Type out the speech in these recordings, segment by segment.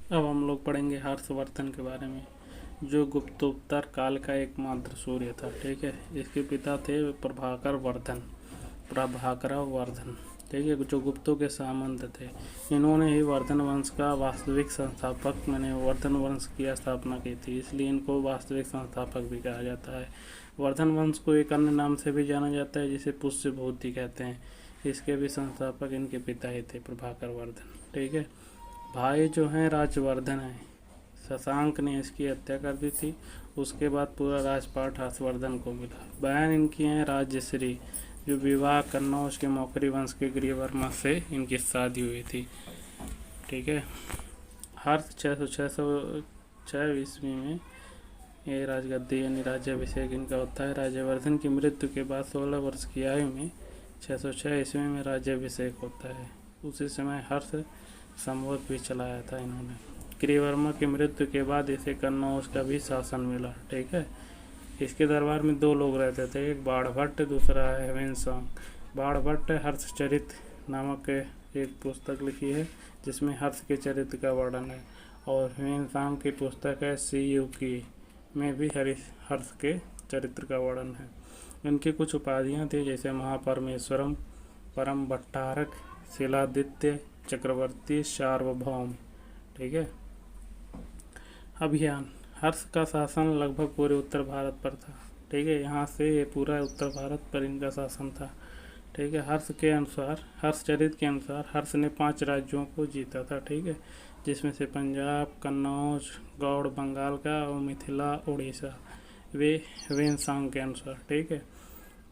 अब हम लोग पढ़ेंगे हर्षवर्धन के बारे में, जो गुप्तोत्तर काल का एकमात्र सूर्य था। ठीक है, इसके पिता थे प्रभाकर वर्धन। ठीक है, जो गुप्तों के सामंत थे। इन्होंने ही वर्धन वंश का वास्तविक संस्थापक मैंने वर्धन वंश की स्थापना की थी, इसलिए इनको वास्तविक संस्थापक भी कहा जाता है। वर्धन वंश को एक अन्य नाम से भी जाना जाता है, जिसे पुष्यभूति कहते हैं। इसके भी संस्थापक इनके पिता ही थे, प्रभाकर वर्धन। ठीक है, भाई जो हैं राजवर्धन है, शशांक ने इसकी हत्या कर दी थी। उसके बाद पूरा राजपाट हर्षवर्धन को मिला। बहन इनकी हैं राजश्री, जो विवाह कन्नौज के मौखरी वंश के गिरिवर्मा से इनकी शादी हुई थी। ठीक है, हर्ष 606 ईस्वी में ये राजगद्दी यानी राज्याभिषेक इनका होता है। राज्यवर्धन की मृत्यु के बाद 16 वर्ष की आयु में 606 ईस्वी में राज्याभिषेक होता है। उसी समय हर्ष संवत भी चलाया था इन्होंने। गिरिवर्मा की मृत्यु के बाद इसे कन्नौज का भी शासन मिला। ठीक है, इसके दरबार में दो लोग रहते थे, एक बाणभट्ट, दूसरा है हेवेनसांग। बाणभट्ट हर्षचरित नामक एक पुस्तक लिखी है, जिसमें हर्ष के चरित्र का वर्णन है, और हेवेनसांग की पुस्तक है सीयुकी में भी हर्ष के चरित्र का वर्णन है। इनकी कुछ उपाधियाँ थी, जैसे महापरमेश्वरम, परम भट्टारक, शिलादित्य, चक्रवर्ती, सार्वभौम। ठीक है, अभियान। हर्ष का शासन लगभग पूरे उत्तर भारत पर था। ठीक है, यहाँ से ये पूरा उत्तर भारत पर इनका शासन था। ठीक है, हर्षचरित के अनुसार हर्ष ने 5 राज्यों को जीता था। ठीक है, जिसमें से पंजाब, कन्नौज, गौड़ बंगाल का, और मिथिला उड़ीसा, वे हेवेनसांग के अनुसार। ठीक है,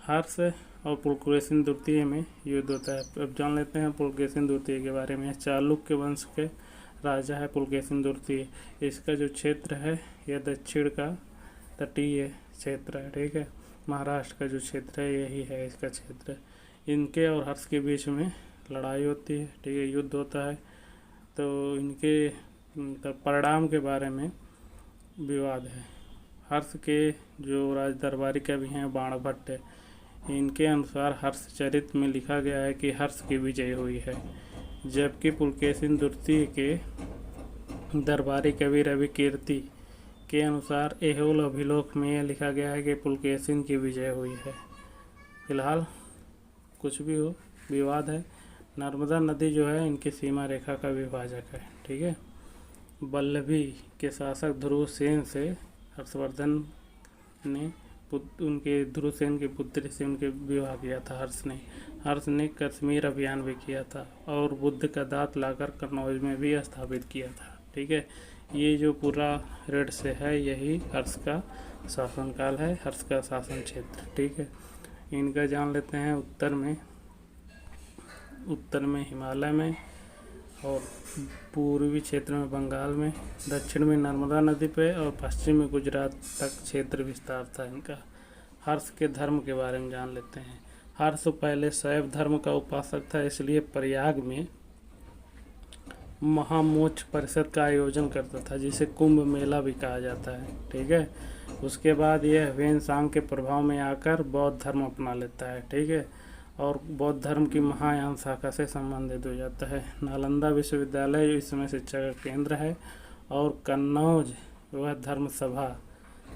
हर्ष और पुलकेशिन द्वितीय में युद्ध होता है। अब जान लेते हैं पुलकेशिन द्वितीय के बारे में। चालुक्य वंश के राजा है पुलकेशिन द्वितीय। इसका जो क्षेत्र है यह दक्षिण का तटीय क्षेत्र है। ठीक है, महाराष्ट्र का जो क्षेत्र है यही है इसका क्षेत्र। इनके और हर्ष के बीच में लड़ाई होती है। ठीक है, युद्ध होता है, तो इनके परिणाम के बारे में विवाद है। हर्ष के जो राज दरबारी कवि हैं बाणभट्ट, इनके अनुसार हर्षचरित में लिखा गया है कि हर्ष की विजय हुई है, जबकि पुलकेशिन द्वितीय के दरबारी कवि रवि कीर्ति के अनुसार एहोल अभिलेख में यह लिखा गया है कि पुलकेशिन की विजय हुई है। फिलहाल कुछ भी हो, विवाद है। नर्मदा नदी जो है इनकी सीमा रेखा का विभाजक है। ठीक है, वल्लभी के शासक ध्रुवसेन से हर्षवर्धन ने उनके ध्रुवसेन के पुत्र से उनके विवाह किया था। हर्ष ने कश्मीर अभियान भी किया था, और बुद्ध का दांत लाकर कन्नौज में भी स्थापित किया था। ठीक है, ये जो पूरा रेड से है यही हर्ष का शासनकाल है, हर्ष का शासन क्षेत्र। ठीक है, इनका जान लेते हैं। उत्तर में हिमालय में, और पूर्वी क्षेत्र में बंगाल में, दक्षिण में नर्मदा नदी पे, और पश्चिम में गुजरात तक क्षेत्र विस्तार था इनका। हर्ष के धर्म के बारे में जान लेते हैं। हर्ष पहले शैव धर्म का उपासक था, इसलिए प्रयाग में महामोक्ष परिषद का आयोजन करता था, जिसे कुंभ मेला भी कहा जाता है। ठीक है, उसके बाद यह हेवेनसांग के प्रभाव में आकर बौद्ध धर्म अपना लेता है। ठीक है, और बौद्ध धर्म की महायान शाखा से संबंधित हो जाता है। नालंदा विश्वविद्यालय इस समय शिक्षा का केंद्र है, और कन्नौज वह धर्म सभा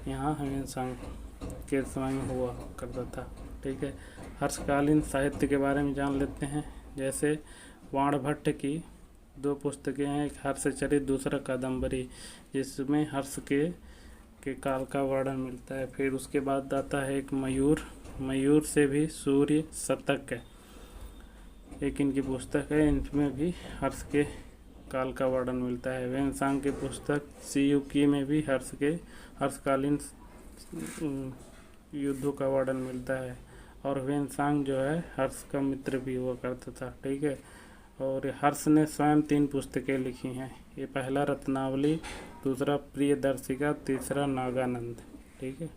यहाँ हेवेनसांग के समय में हुआ करता था। ठीक है, हर्षकालीन साहित्य के बारे में जान लेते हैं। जैसे बाणभट्ट की 2 पुस्तकें हैं, एक हर्षचरित, दूसरा कादम्बरी, जिसमें हर्ष के काल का वर्णन मिलता है। फिर उसके बाद आता है एक मयूर से भी सूर्य शतक है, एक इनकी पुस्तक है, इनमें भी हर्ष के काल का वर्णन मिलता है। हेवेनसांग की पुस्तक सीयुकी में भी हर्षकालीन युद्धों का वर्णन मिलता है, और हेवेनसांग जो है हर्ष का मित्र भी हुआ करता था। ठीक है, और हर्ष ने स्वयं 3 पुस्तकें लिखी हैं। ये पहला रत्नावली, दूसरा प्रियदर्शिका, तीसरा नागानंद। ठीक है।